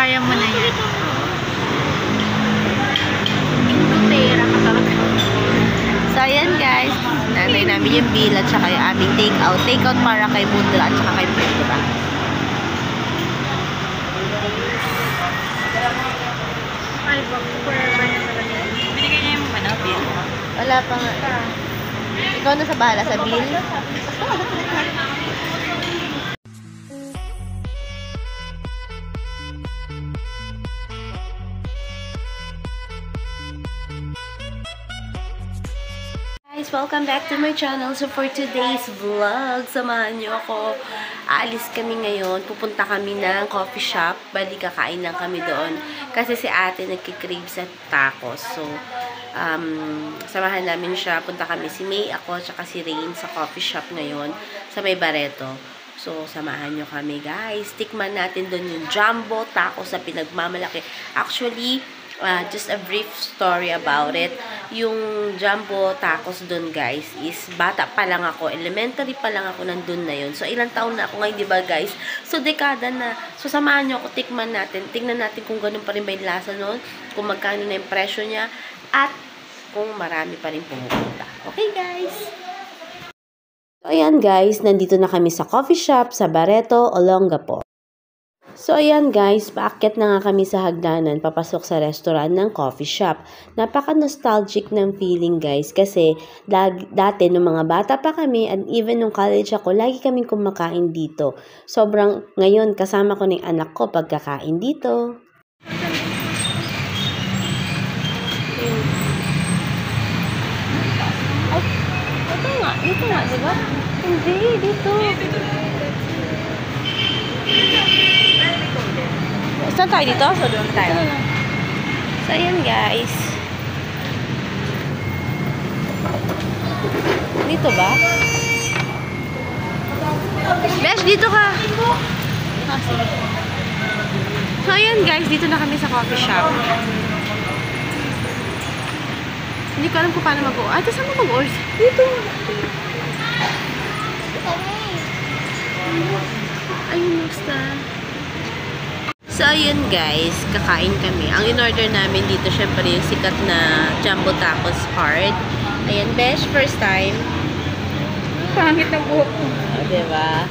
Kaya mo na yan. Pera ka talaga. So, ayan guys. Nanay namin yung bill at saka yung aming take-out. Take-out para kay Mundra at saka kay Mundra. Ay, per ba niya talaga? Binigay niya yung bill? Wala pa nga. Ikaw na sa bahala sa bill. Guys, welcome back to my channel. So for today's vlog, samahan niyo ako. Aalis kami ngayon. Pupunta kami ng coffee shop. Bali, kakain lang kami doon. Kasi si ate nagkikrave sa tacos. So, samahan namin siya. Punta kami si May, ako, tsaka si Rain sa coffee shop ngayon. Sa may Barreto. So, samahan nyo kami, guys. Tikman natin doon yung jumbo tacos na pinagmamalaki. Actually, just a brief story about it. Yung jumbo tacos doon, guys, is bata pa lang ako. Elementary pa lang ako nandun na yun. So, ilang taon na ako ngayon, di ba, guys? So, dekada na. So, samahan nyo ako, tikman natin. Tingnan natin kung ganun pa rin ba yung lasa nun, kung magkano na yung presyo niya, at kung marami pa rin pumupunta. Okay, guys? So, ayan, guys. Nandito na kami sa coffee shop sa Barreto, Olongapo. So, ayan guys, paakyat na nga kami sa hagdanan, papasok sa restaurant ng coffee shop. Napaka-nostalgic ng feeling guys, kasi dati nung mga bata pa kami, and even nung college ako, lagi kaming kumakain dito. Sobrang, ngayon, kasama ko ng anak ko pagkakain dito. Ay, dito nga, diba? Hindi, dito. Saan tayo dito? So, doon tayo. So, ayan guys. Dito ba? Besh, dito ka. So, ayan guys. Dito na kami sa coffee shop. Hindi ko alam kung paano mag-order. Ate, saan mo mag-order? Dito. Ayun, basta. So, ayun guys, kakain kami. Ang in-order namin dito, syempre yung sikat na jumbo tacos hard. Ayan, Besh, first time. Pangit ng buhok ko. Diba?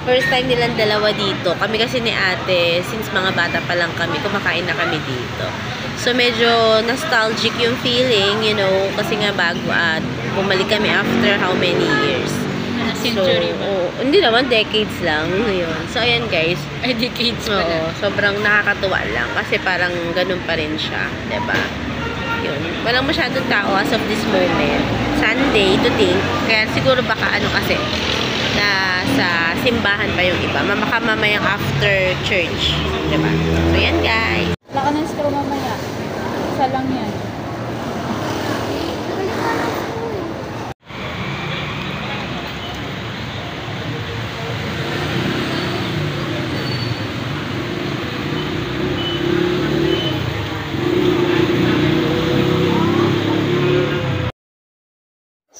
First time nilang dalawa dito. Kami kasi ni ate, since mga bata pa lang kami, kumakain na kami dito. So, medyo nostalgic yung feeling, you know, kasi nga bago at bumalik kami after how many years. Century ba? Hindi naman, decades lang. Yun. So, ayan guys. Ay, decades pa na. Sobrang nakakatuwa lang. Kasi parang ganun pa rin siya. Diba? Yun. Walang masyadong tao as of this moment. Sunday to think. Kaya siguro baka ano kasi, na sa simbahan pa yung iba. Baka mamayang after church. Diba? So, yan guys. Wala ka ng straw mamaya. Isa lang yan.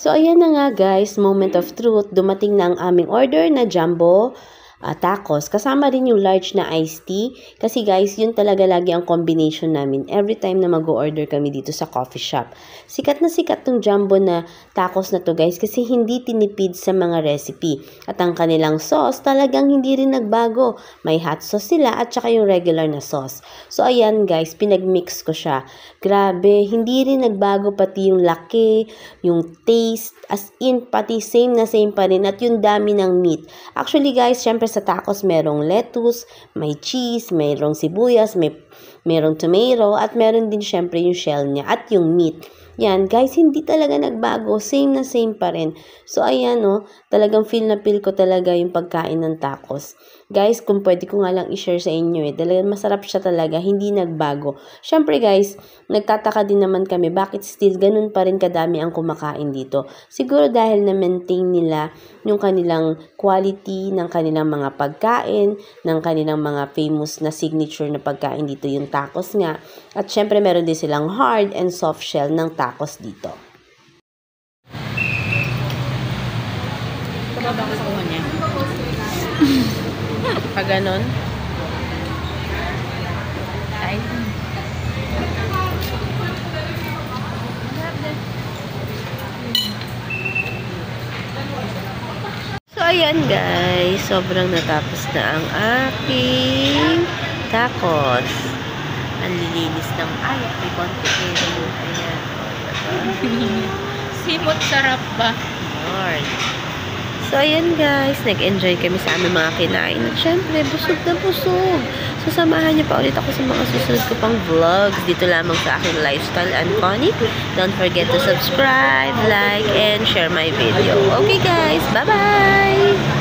So, ayan na nga guys, moment of truth. Dumating na ang aming order na jumbo tacos. Kasama rin yung large na iced tea. Kasi guys, yun talaga lagi ang combination namin every time na mag-order kami dito sa coffee shop. Sikat na sikat tong jumbo na tacos na to guys, kasi hindi tinipid sa mga recipe. At ang kanilang sauce talagang hindi rin nagbago. May hot sauce sila at saka yung regular na sauce. So ayan guys, pinag-mix ko siya. Grabe, hindi rin nagbago, pati yung laki, yung taste, as in pati same na same pa rin, at yung dami ng meat. Actually guys, syempre sa tacos merong lettuce, may cheese, merong sibuyas, merong tomato, at meron din syempre yung shell niya at yung meat. Yan, guys, hindi talaga nagbago. Same na same pa rin. So, ayan, oh, talagang feel na feel ko talaga yung pagkain ng tacos. Guys, kung pwede ko nga lang i-share sa inyo, talagang masarap siya talaga, hindi nagbago. Syempre, guys, nagtataka din naman kami, bakit still ganun pa rin kadami ang kumakain dito? Siguro dahil na-maintain nila yung kanilang quality ng kanilang mga pagkain, ng kanilang mga famous na signature na pagkain dito, yung tacos nga. At syempre, meron din silang hard and soft shell ng tacos dito. Kababa ko sa kuha niya. Pag ganon. ayan guys, sobrang natapos na ang aking tacos. Ang lilinis ng, ay, may konti kayo. Ayan. Simot sarap ba? Lord. So, ayan guys, nag-enjoy kami sa aming mga kinain. At syempre, busog na busog. So, samahan niyo pa ulit ako sa mga susunod ko pang vlogs dito lamang sa aking Lifestyle and Connie. Don't forget to subscribe, like, and share my video. Okay guys, bye-bye!